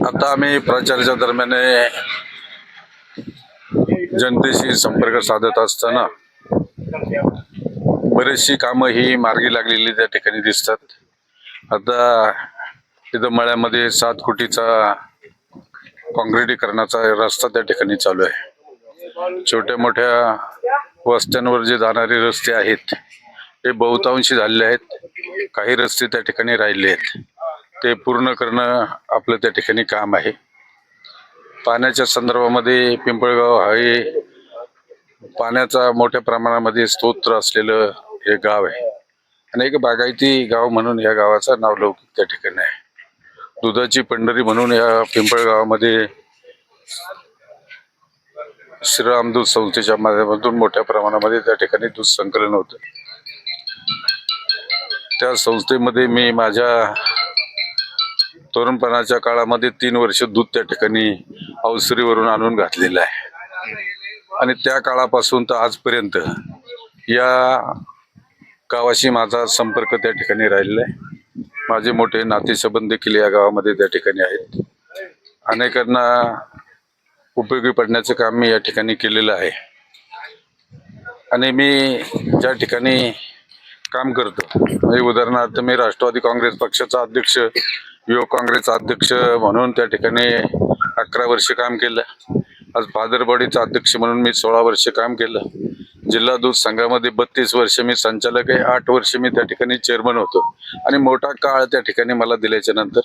आता आम्ही प्रचाराच्या दरम्यान जनतेशी संपर्क साधत असताना बरीचशी कामं ही मार्गी लागलेली त्या ठिकाणी दिसतात। आता तिथं मळ्यामध्ये 7 कोटीचा काँक्रिटीकरणाचा रस्ता त्या ठिकाणी चालू आहे। छोट्या मोठ्या वस्त्यांवर जे जाणारे रस्ते आहेत ते बहुतांशी झालेले आहेत। काही रस्ते त्या ठिकाणी राहिले आहेत, ते पूर्ण करणं आपलं त्या ठिकाणी काम आहे। पाण्याच्या संदर्भामध्ये पिंपळगाव हे पाण्याचा मोठ्या प्रमाणामध्ये स्तोत्र असलेलं हे गाव आहे आणि एक बागायती गाव म्हणून या गावाचं नावलौकिक त्या ठिकाणी आहे। दुधाची पंढरी म्हणून या पिंपळगावामध्ये श्रीराम दूध संस्थेच्या माध्यमातून मोठ्या प्रमाणामध्ये त्या ठिकाणी दूध संकलन होतं। त्या संस्थेमध्ये मी माझ्या तरुणपणाच्या काळामध्ये 3 वर्ष दूध त्या ठिकाणी अवसरीवरून आणून घातलेलं आहे आणि त्या काळापासून तर आजपर्यंत या गावाशी माझा संपर्क त्या ठिकाणी राहिलेला आहे। माझे मोठे नातेसंबंध देखील या गावामध्ये त्या ठिकाणी आहेत। अनेकांना उपयोगी पडण्याचं काम मी या ठिकाणी केलेलं आहे आणि मी ज्या ठिकाणी काम करतो म्हणजे उदाहरणार्थ मी राष्ट्रवादी काँग्रेस पक्षाचा अध्यक्ष, युवक काँग्रेसचा अध्यक्ष म्हणून त्या ठिकाणी 11 वर्ष काम केलं। आज फादर बॉडीचा अध्यक्ष म्हणून मी 16 वर्ष काम केलं। जिल्हा दूध संघामध्ये 32 वर्ष मी संचालक आहे, 8 वर्ष मी त्या ठिकाणी चेअरमन होतो आणि मोठा काळ त्या ठिकाणी मला दिल्याच्या नंतर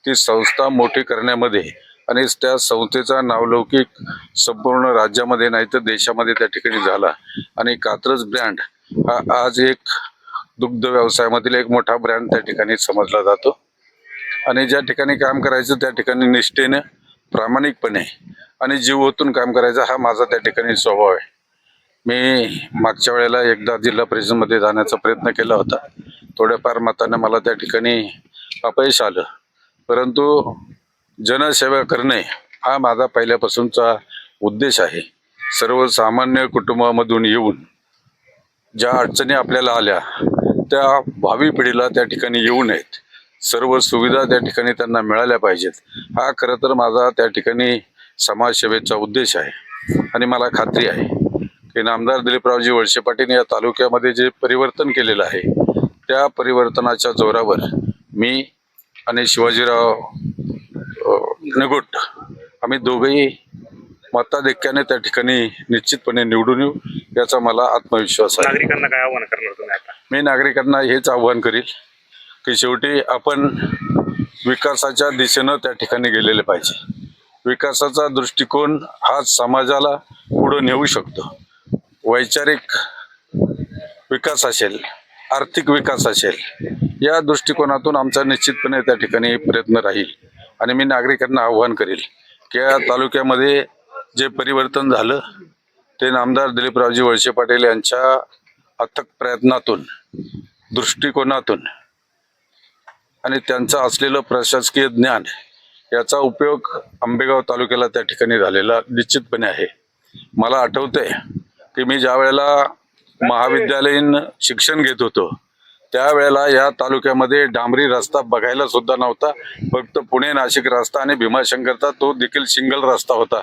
ती संस्था मोठी करण्यामध्ये आणि त्या संस्थेचा नावलौकिक संपूर्ण राज्यामध्ये नाही तर देशामध्ये त्या ठिकाणी झाला आणि कात्रज ब्रँड हा आज एक दुग्ध व्यवसायामधील एक मोठा ब्रँड त्या ठिकाणी समजला जातो आणि ज्या ठिकाणी काम करायचं त्या ठिकाणी निष्ठेने, प्रामाणिकपणे आणि जीव ओतून काम करायचा हा माझा त्या ठिकाणी स्वभाव आहे। मी मागच्या वेळेला एकदा जिल्हा परिषदमध्ये जाण्याचा प्रयत्न केला होता, थोड्याफार मताने मला त्या ठिकाणी अपयश आलं, परंतु जनसेवा करणे हा माझा पहिल्यापासूनचा उद्देश आहे। सर्वसामान्य कुटुंबामधून येऊन ज्या अडचणी आपल्याला आल्या त्या भावी पिढीला त्या ठिकाणी येऊ नयेत, सर्व सुविधा त्या ठिकाणी त्यांना मिळाल्या पाहिजेत, हा खरं तर माझा त्या ठिकाणी समाजसेवेचा उद्देश आहे। आणि मला खात्री आहे की नामदार दिलीपरावजी वळसे पाटील या तालुक्यामध्ये जे परिवर्तन केलेलं आहे त्या परिवर्तनाच्या जोरावर मी आणि शिवाजीराव निगुट आम्ही दोघेही मताधिक्याने त्या ठिकाणी निश्चितपणे निवडून येऊ याचा मला आत्मविश्वास आहे। नागरिकांना काय आव्हान करणार तुम्ही आता? मी नागरिकांना हेच आव्हान करील की शेवटी आपण विकासाच्या दिशेनं त्या ठिकाणी गेलेले पाहिजे। विकासाचा दृष्टिकोन हा समाजाला पुढे नेऊ शकतो। वैचारिक विकास असेल, आर्थिक विकास असेल, या दृष्टिकोनातून आमचा निश्चितपणे त्या ठिकाणी प्रयत्न राहील आणि मी नागरिकांना आव्हान करेल की या तालुक्यामध्ये जे परिवर्तन झालं ते नामदार दिलीपरावजी वळसे पाटील यांच्या अथक प्रयत्नातून, दृष्टिकोनातून आणि त्यांचं असलेलं प्रशासकीय ज्ञान याचा उपयोग आंबेगाव तालुक्याला त्या ठिकाणी झालेला निश्चितपणे आहे। मला आठवतंय की मी ज्या वेळेला महाविद्यालयीन शिक्षण घेत होतो त्यावेळेला या तालुक्यामध्ये डांबरी रस्ता बघायला सुद्धा नव्हता, फक्त पुणे नाशिक रस्ता आणि भीमाशंकरचा तो देखील सिंगल रस्ता होता।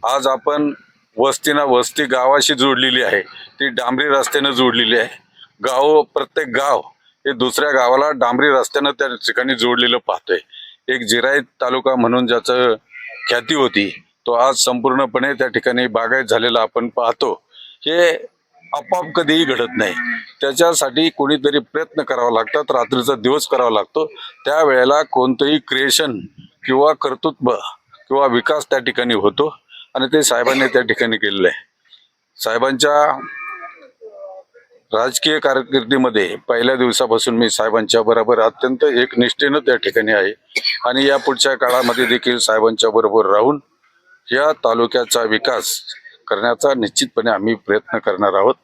आज आपण वस्तीना वस्ती गावाशी जोडलेली आहे, ती डांबरी रस्त्याने जोडलेली आहे। प्रत्येक गाव हे दुसऱ्या गावाला डांबरी रस्त्यानं त्या ठिकाणी जोडलेलं पाहतोय। एक जिरायत तालुका म्हणून ज्याचं ख्याती होती तो आज संपूर्णपणे त्या ठिकाणी बागायत झालेला आपण पाहतो। हे आपोआप कधीही घडत नाही, त्याच्यासाठी कोणीतरी प्रयत्न करावा लागतात, रात्रीचा दिवस करावा लागतो। त्यावेळेला कोणतंही क्रिएशन किंवा कर्तृत्व किंवा विकास त्या ठिकाणी होतो आणि ते साहेबांनी त्या ठिकाणी केलेलं आहे। साहेबांच्या राजकीय कारकिर्दीमध्ये पहिल्या दिवसापासून मी साहेबांच्या बरोबर अत्यंत एकनिष्ठेनं त्या ठिकाणी आहे आणि या पुढच्या काळामध्ये देखील साहेबांच्या बरोबर राहून या तालुक्याचा विकास करण्याचा निश्चितपणे आम्ही प्रयत्न करणार आहोत।